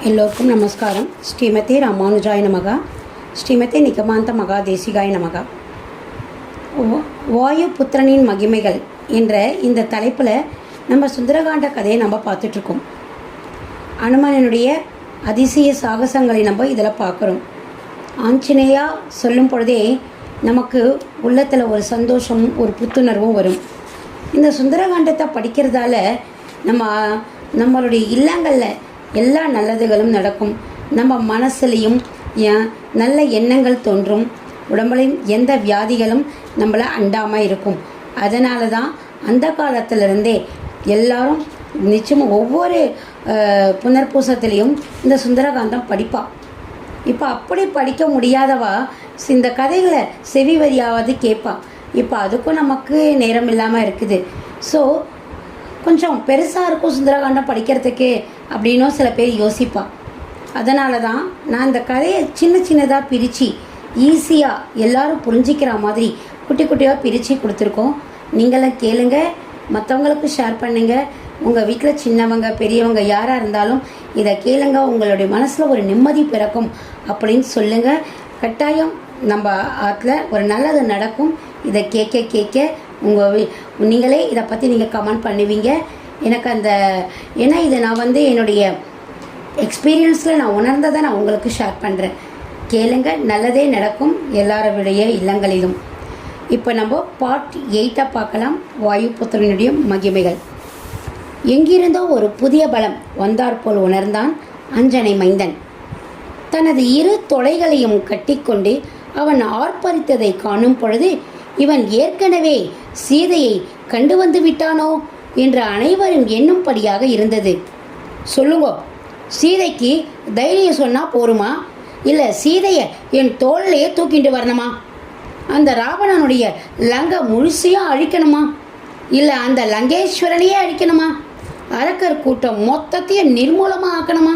எல்லோருக்கும் நமஸ்காரம். ஸ்ரீமதி ராமானுஜாய நமகா, ஸ்ரீமதி நிகமாந்த மகாதேசிகாய நமகா. வாயு புத்திரனின் மகிமைகள் என்ற இந்த தலைப்பில் நம்ம சுந்தரகாண்ட கதையை நம்ம பார்த்துட்ருக்கோம். அனுமனுடைய அதிசய சாகசங்களை நம்ம இதில் பார்க்குறோம். ஆஞ்சநேயா சொல்லும் பொழுதே நமக்கு உள்ளத்தில் ஒரு சந்தோஷமும் ஒரு புத்துணர்வும் வரும். இந்த சுந்தரகாண்டத்தை படிக்கிறதால நம்மளுடைய இல்லங்களில் எல்லா நல்லதுகளும் நடக்கும். நம்ம மனசுலேயும் நல்ல எண்ணங்கள் தோன்றும். உடம்புலையும் எந்த வியாதிகளும் நம்மளை அண்டாமல் இருக்கும். அதனால தான் அந்த காலத்திலிருந்தே எல்லாரும் நிச்சயமாக ஒவ்வொரு புனர்பூசத்துலேயும் இந்த சுந்தரகாண்டம் படிப்பாள். இப்போ அப்படி படிக்க முடியாதவா இந்த கதைகளை செவி வரியாவது கேட்பாள். இப்போ அதுக்கும் நமக்கு நேரம் இல்லாமல் இருக்குது. ஸோ கொஞ்சம் பெருசாக இருக்கும் சுந்தரகாண்டம் படிக்கிறதுக்கு அப்படின்னும் சில பேர் யோசிப்பாள். அதனால தான் நான் இந்த கதையை சின்னதாக பிரித்து ஈஸியாக எல்லோரும் புரிஞ்சிக்கிற மாதிரி குட்டி குட்டியாக பிரித்து கொடுத்துருக்கோம். நீங்களும் கேளுங்க, மற்றவங்களுக்கு ஷேர் பண்ணுங்கள். உங்கள் வீட்டில் சின்னவங்க பெரியவங்க யாராக இருந்தாலும் இதை கேளுங்க, உங்களுடைய மனசில் ஒரு நிம்மதி பிறக்கும் அப்படின்னு சொல்லுங்கள். கட்டாயம் நம்ம ஆற்றுல ஒரு நல்லது நடக்கும். இதை கேட்க நீங்களே இதை பற்றி நீங்கள் கமெண்ட் பண்ணுவீங்க. எனக்கு ஏன்னா இதை நான் என்னுடைய எக்ஸ்பீரியன்ஸில் நான் உணர்ந்ததை நான் உங்களுக்கு ஷேர் பண்ணுறேன். கேளுங்க, நல்லதே நடக்கும் எல்லாருடைய இல்லங்களிலும். இப்போ நம்ம பார்ட் 8 பார்க்கலாம். வாயு புத்திரனுடைய மகிமைகள். எங்கிருந்தோ ஒரு புதிய பலம் வந்தாற்போல் உணர்ந்தான் அஞ்சனை மைந்தன். தனது இரு தொடைகளையும் கட்டிக்கொண்டு அவன் ஆர்ப்பரித்ததை காணும் பொழுது இவன் ஏற்கனவே சீதையை கண்டு வந்து விட்டானோ என்று அனைவரும் எண்ணும்படியாக இருந்தது. சொல்லுங்கோ, சீதைக்கு தைரியம் சொன்னால் போருமா, இல்லை சீதையை என் தோளிலேயே தூக்கிட்டு வரணுமா? அந்த ராவணனுடைய லங்கை முழுசையும் அழிக்கணுமா, இல்லை அந்த லங்கேஸ்வரனையே அழிக்கணுமா? அரக்கர் கூட்டம் மொத்தத்தையும் நிர்மூலமாக ஆக்கணுமா,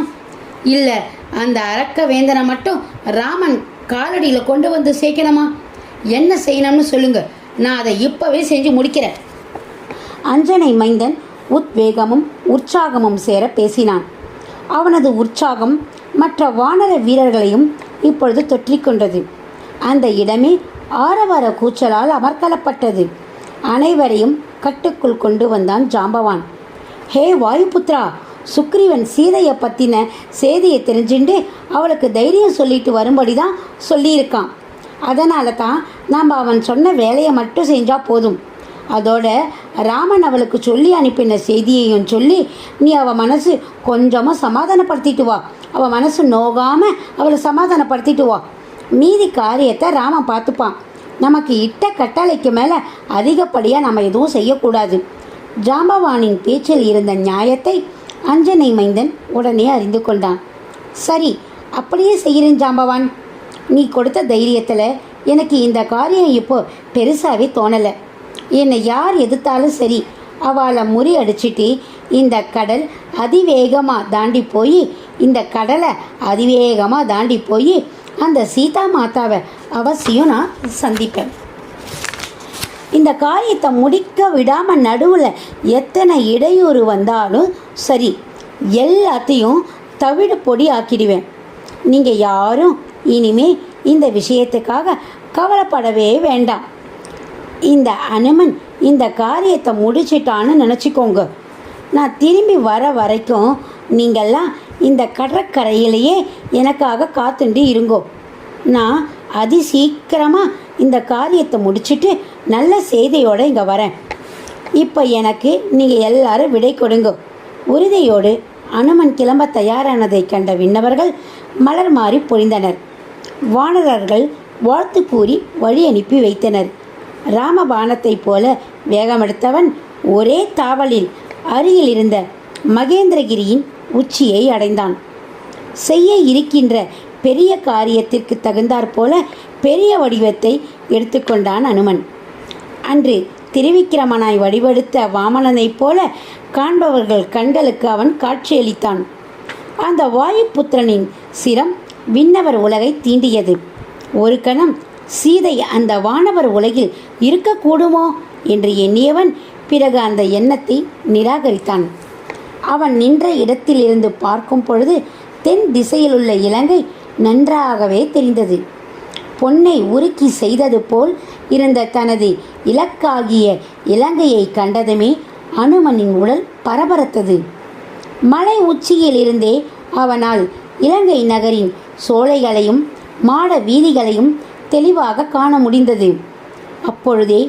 இல்லை அந்த அரக்க வேந்தனை மட்டும் ராமன் காலடியில் கொண்டு வந்து சேர்க்கணுமா? என்ன செய்யணும்னு சொல்லுங்க, நான் அதை இப்போவே செஞ்சு முடிக்கிறேன். அஞ்சனை மைந்தன் உத்வேகமும் உற்சாகமும் சேர பேசினான். அவனது உற்சாகம் மற்ற வானர வீரர்களையும் இப்பொழுது தொற்றிக்கொண்டது. அந்த இடமே ஆரவார கூச்சலால் அமர்க்கலப்பட்டது. அனைவரையும் கட்டுக்குள் கொண்டு வந்தான் ஜாம்பவான். ஹே வாயுபுத்ரா, சுக்ரீவன் சீதையை பற்றின செய்தியை தெரிஞ்சுட்டு அவளுக்கு தைரியம் சொல்லிட்டு வரும்படி தான் சொல்லியிருக்கான். அதனால தான் நாம் அவன் சொன்ன வேலையை மட்டும் செஞ்சால் போதும். அதோட ராமன் அவளுக்கு சொல்லி அனுப்பின செய்தியையும் சொல்லி நீ அவள் மனசு கொஞ்சமாக சமாதானப்படுத்திட்டு வா. அவள் மனசு நோகாமல் அவளை சமாதானப்படுத்திட்டு வா. மீதி காரியத்தை ராமன் பார்த்துப்பான். நமக்கு இட்ட கட்டளைக்கு மேலே அதிகப்படியாக நம்ம எதுவும் செய்யக்கூடாது. ஜாம்பவானின் பேச்சில் இருந்த நியாயத்தை அஞ்சனை மைந்தன் உடனே அறிந்து கொண்டான். சரி, அப்படியே செய்கிறேன் ஜாம்பவான். நீ கொடுத்த தைரியத்தில் எனக்கு இந்த காரியம் இப்போ பெருசாகவே தோணலை. என்னை யார் எதிர்த்தாலும் சரி, அவளை முறியடிச்சிட்டு இந்த கடல் அதிவேகமாக தாண்டி போய் அந்த சீதா மாதாவை அவசியம் நான் சந்திப்பேன். இந்த காரியத்தை முடிக்க விடாமல் நடுவில் எத்தனை இடையூறு வந்தாலும் சரி, எல்லாத்தையும் தவிடு பொடி ஆக்கிடுவேன். நீங்கள் யாரும் இனிமே இந்த விஷயத்துக்காக கவலைப்படவே வேண்டாம். இந்த அனுமன் இந்த காரியத்தை முடிச்சிட்டான்னு நினச்சிக்கோங்க. நான் திரும்பி வர வரைக்கும் நீங்கள்லாம் இந்த கடற்கரையிலேயே எனக்காக காத்துண்டு இருங்கோ. நான் அதிசீக்கிரமாக இந்த காரியத்தை முடிச்சுட்டு நல்ல செய்தியோடு இங்கே வரேன். இப்போ எனக்கு நீங்கள் எல்லாரும் விடை கொடுங்க. உறுதியோடு அனுமன் கிளம்ப தயாரானதை கண்ட விண்ணவர்கள் மலர் மாறி பொழிந்தனர். வானரர்கள் வாழ்த்து கூறி வழி அனுப்பி வைத்தனர். ராமபானத்தைப் போல வேகமெடுத்தவன் ஒரே தாவலில் அருகில் இருந்த மகேந்திரகிரியின் உச்சியை அடைந்தான். செய்ய இருக்கின்ற பெரிய காரியத்திற்கு தகுந்தாற்போல பெரிய வடிவத்தை எடுத்துக்கொண்டான் அனுமன். அன்று திருவிக்கிரமனாய் வடிவெடுத்த வாமனனைப் போல காண்பவர்கள் கண்களுக்கு அவன் காட்சியளித்தான். அந்த வாயுபுத்திரனின் சிரம் விண்ணவர் உலகை தீண்டியது. ஒரு கணம் சீதை அந்த வானவர் உலகில் இருக்கக்கூடுமோ என்று எண்ணியவன் பிறகு அந்த எண்ணத்தை நிராகரித்தான். அவன் நின்ற இடத்திலிருந்து பார்க்கும் பொழுது தென் திசையிலுள்ள இலங்கை நன்றாகவே தெரிந்தது. பொன்னை உருக்கி செய்தது போல் இருந்த தனது இலக்காகிய இலங்கையை கண்டதுமே அனுமனின் உடல் பரபரத்தது. மலை உச்சியில் இருந்தே அவனால் இலங்கை நகரின் சோலைகளையும் மாட வீதிகளையும் தெளிவாக காண முடிந்தது. அப்பொழுதே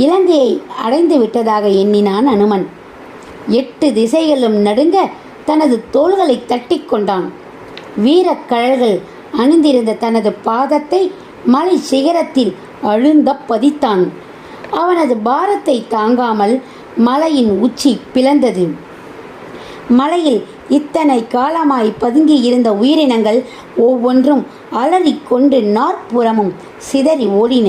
இலங்கையை அடைந்து விட்டதாக எண்ணினான் அனுமன். 8 திசைகளும் நடுங்க தனது தோள்களை தட்டி கொண்டான். வீரக்கழல்கள் அணிந்திருந்த தனது பாதத்தை மலை சிகரத்தில் அழுந்த பதித்தான். அவனது பாரத்தை தாங்காமல் மலையின் உச்சி பிளந்தது. மலையில் இத்தனை காலமாய் பதுங்கி இருந்த உயிரினங்கள் ஒவ்வொன்றும் அலறிக்கொண்டு நாற்புறமும் சிதறி ஓடின.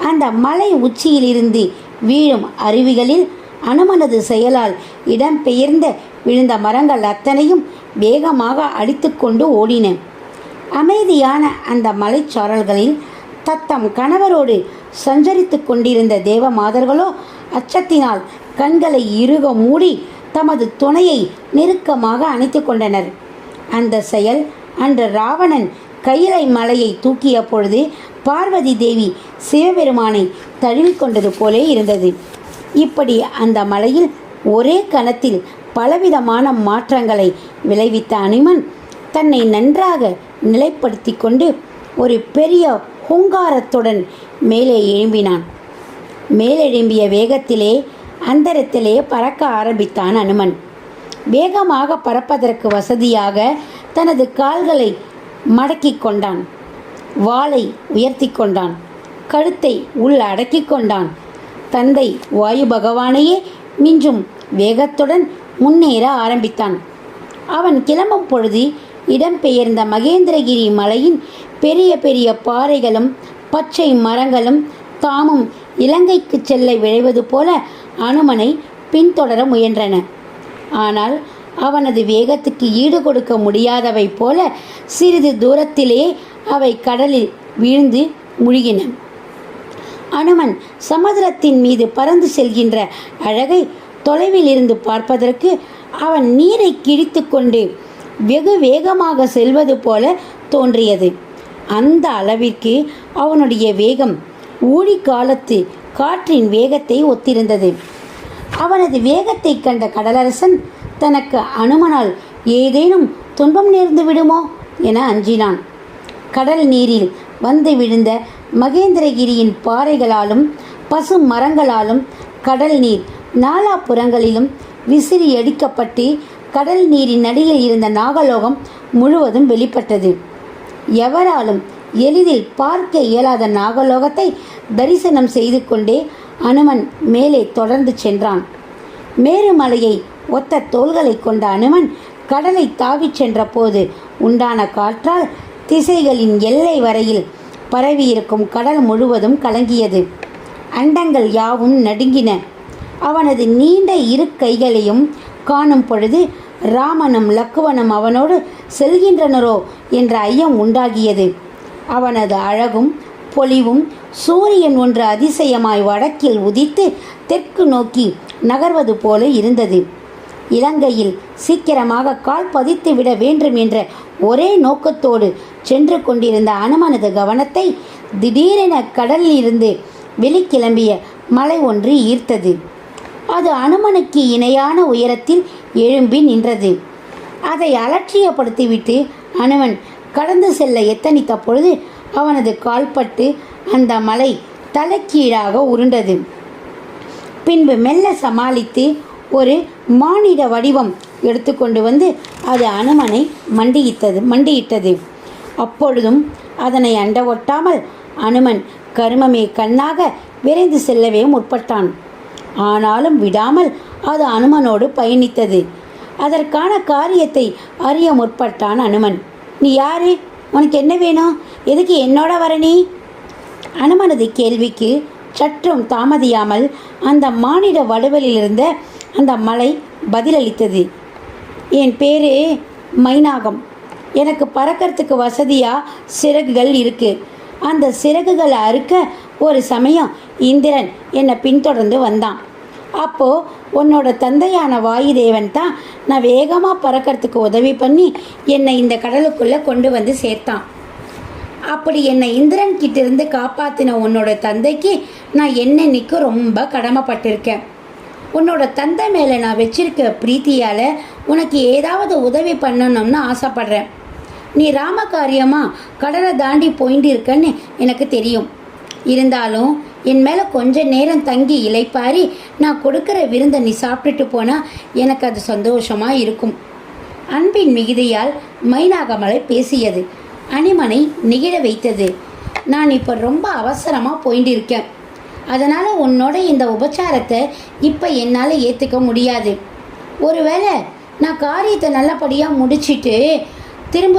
அந்த மலை உச்சியிலிருந்து வீழும் அருவிகளில் அனுமனது செயலால் இடம்பெயர்ந்த விழுந்த மரங்கள் அத்தனையும் வேகமாக அடித்து கொண்டு ஓடின. அமைதியான அந்த மலைச்சாரல்களில் தத்தம் கணவரோடு சஞ்சரித்து கொண்டிருந்த தேவமாதர்களோ அச்சத்தினால் கண்களை இறுக மூடி தமது துணையை நெருக்கமாக அணைத்து கொண்டனர். அந்த செயல் அன்று ராவணன் கையிலை மலையை தூக்கிய பொழுது பார்வதி தேவி சிவபெருமானை தழுவிக்கொண்டது போலே இருந்தது. இப்படி அந்த மலையில் ஒரே கணத்தில் பலவிதமான மாற்றங்களை விளைவித்த அனுமன் தன்னை நன்றாக நிலைப்படுத்தி கொண்டு ஒரு பெரிய ஹுங்காரத்துடன் மேலே எழும்பினான். மேலெழும்பிய வேகத்திலே அந்தரத்திலே பறக்க ஆரம்பித்தான் அனுமன். வேகமாக பறப்பதற்கு வசதியாக தனது கால்களை மடக்கி கொண்டான். வாளை உயர்த்தி கொண்டான். கழுத்தை உள் அடக்கி கொண்டான். தந்தை வாயு பகவானையே மிஞ்சும் வேகத்துடன் முன்னேற ஆரம்பித்தான். அவன் கிளம்பும் பொழுது இடம்பெயர்ந்த மகேந்திரகிரி மலையின் பெரிய பெரிய பாறைகளும் பச்சை மரங்களும் தாமும் இலங்கைக்கு செல்ல விழைவது போல அனுமனை பின்தொடர முயன்றன. ஆனால் அவனது வேகத்துக்கு ஈடு கொடுக்க முடியாதவை போல சிறிது தூரத்திலே அவை கடலில் வீழ்ந்து முழுகின. அனுமன் சமுத்திரத்தின் மீது பறந்து செல்கின்ற அழகை தொலைவில் இருந்து பார்ப்பதற்கு அவன் நீரை கிழித்து கொண்டு வெகு வேகமாக செல்வது போல தோன்றியது. அந்த அளவிற்கு அவனுடைய வேகம் ஊழி காலத்து காற்றின் வேகத்தை ஒத்திருந்தது. அவனது வேகத்தை கண்ட கடலரசன் தனக்கு அனுமனால் ஏதேனும் துன்பம் நேர்ந்து விடுமோ என அஞ்சினான். கடல் நீரில் வந்து விழுந்த மகேந்திரகிரியின் பாறைகளாலும் பசு மரங்களாலும் கடல் நீர் நாலாபுறங்களிலும் விசிறி அடிக்கப்பட்டு கடல் நீரின் நடியில் இருந்த நாகலோகம் முழுவதும் வெளிப்பட்டது. எவராலும் எளிதில் பார்க்க இயலாத நாகலோகத்தை தரிசனம் செய்து கொண்டே அனுமன் மேலே தொடர்ந்து சென்றான். மேருமலையை ஒத்த தோள்களை கொண்ட அனுமன் கடலை தாவிச் சென்ற போது உண்டான காற்றால் திசைகளின் எல்லை வரையில் பரவியிருக்கும் கடல் முழுவதும் கலங்கியது. அண்டங்கள் யாவும் நடுங்கின. அவனது நீண்ட இரு கைகளையும் காணும் பொழுது ராமனும் லக்குவனும் அவனோடு செல்கின்றனரோ என்ற ஐயம் உண்டாகியது. அவனது அழகும் பொலிவும் சூரியன் ஒன்று அதிசயமாய் வடக்கில் உதித்து தெற்கு நோக்கி நகர்வது போல இருந்தது. இலங்கையில் சீக்கிரமாக கால் பதித்து விட வேண்டும் என்ற ஒரே நோக்கத்தோடு சென்று கொண்டிருந்த அனுமனது கவனத்தை திடீரென கடலில் இருந்து வெளிக்கிளம்பிய மலை ஒன்று ஈர்த்தது. அது அனுமனுக்கு இணையான உயரத்தில் எழும்பி நின்றது. அதை அலட்சியப்படுத்திவிட்டு அனுமன் கடந்து செல்ல எத்தனித்த பொழுது அவனது கால்பட்டு அந்த மலை தலைக்கீழாக உருண்டது. பின்பு மெல்ல சமாளித்து ஒரு மானிட வடிவம் எடுத்துக்கொண்டு வந்து அது அனுமனை மண்டியிட்டது. அப்பொழுதும் அதனை அண்ட ஒட்டாமல் அனுமன் கருமமே கண்ணாக விரைந்து செல்லவே முற்பட்டான். ஆனாலும் விடாமல் அது அனுமனோடு பயணித்தது. அதற்கான காரியத்தை அறிய முற்பட்டான் அனுமன். நீ யாரு? உனக்கு என்ன வேணும்? எதுக்கு என்னோட வர நீ? அனுமனது கேள்விக்கு சற்றும் தாமதியாமல் அந்த மானிட வடிவலில் இருந்த அந்த மலை பதிலளித்தது. என் பேர் மைனாகம். எனக்கு பறக்கிறதுக்கு வசதியாக சிறகுகள் இருக்குது. அந்த சிறகுகளை அறுக்க ஒரு சமயம் இந்திரன் என்னை பின்தொடர்ந்து வந்தான். அப்போது உன்னோட தந்தையான வாயுதேவன் தான் நான் வேகமாக பறக்கிறதுக்கு உதவி பண்ணி என்னை இந்த கடலுக்குள்ளே கொண்டு வந்து சேர்த்தான். அப்படி என்னை இந்திரன் கிட்டேருந்து காப்பாற்றின உன்னோட தந்தைக்கு நான் என்னென்னைக்கு ரொம்ப கடமைப்பட்டிருக்கேன். உன்னோட தந்தை மேலே நான் வச்சிருக்க பிரீத்தியால் உனக்கு ஏதாவது உதவி பண்ணணும்னு ஆசைப்பட்றேன். நீ ராமகாரியமாக கடலை தாண்டி போயிட்டு இருக்கன்னு எனக்கு தெரியும். இருந்தாலும் என் மேலே கொஞ்ச நேரம் தங்கி இளைப்பாரி நான் கொடுக்குற விருந்தை நீ சாப்பிட்டுட்டு போனால் எனக்கு அது சந்தோஷமாக இருக்கும். அன்பின் மிகுதியால் மைனாகமலை பேசியது அனிமனை நிகழ வைத்தது. நான் இப்போ ரொம்ப அவசரமாக போயிட்டு இருக்கேன். அதனால் உன்னோட இந்த உபச்சாரத்தை இப்போ என்னால் ஏற்றுக்க முடியாது. ஒருவேளை நான் காரியத்தை நல்லபடியாக முடிச்சுட்டு திரும்ப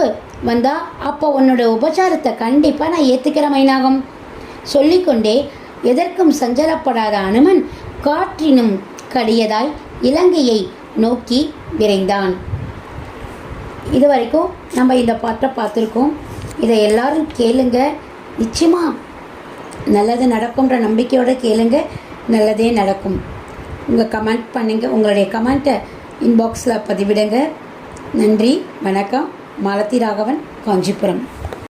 வந்தால் அப்போ உன்னோட உபச்சாரத்தை கண்டிப்பாக நான் ஏற்றுக்கிற மைனாகம் சொல்லிக்கொண்டே எதற்கும் சஞ்சலப்படாத அனுமன் காற்றினும் கடியதாய் இலங்கையை நோக்கி விரைந்தான். இது வரைக்கும் நம்ம இந்த பாட்டை பார்த்துருக்கோம். இதை எல்லாரும் கேளுங்க. நிச்சயமாக நல்லது நடக்கும்ன்ற நம்பிக்கையோடு கேளுங்க. நல்லதே நடக்கும். கமெண்ட் பண்ணுங்க. உங்களுடைய கமெண்ட்டை இன்பாக்ஸில் பதிவிடுங்க. நன்றி, வணக்கம். மாலதி ராகவன், காஞ்சிபுரம்.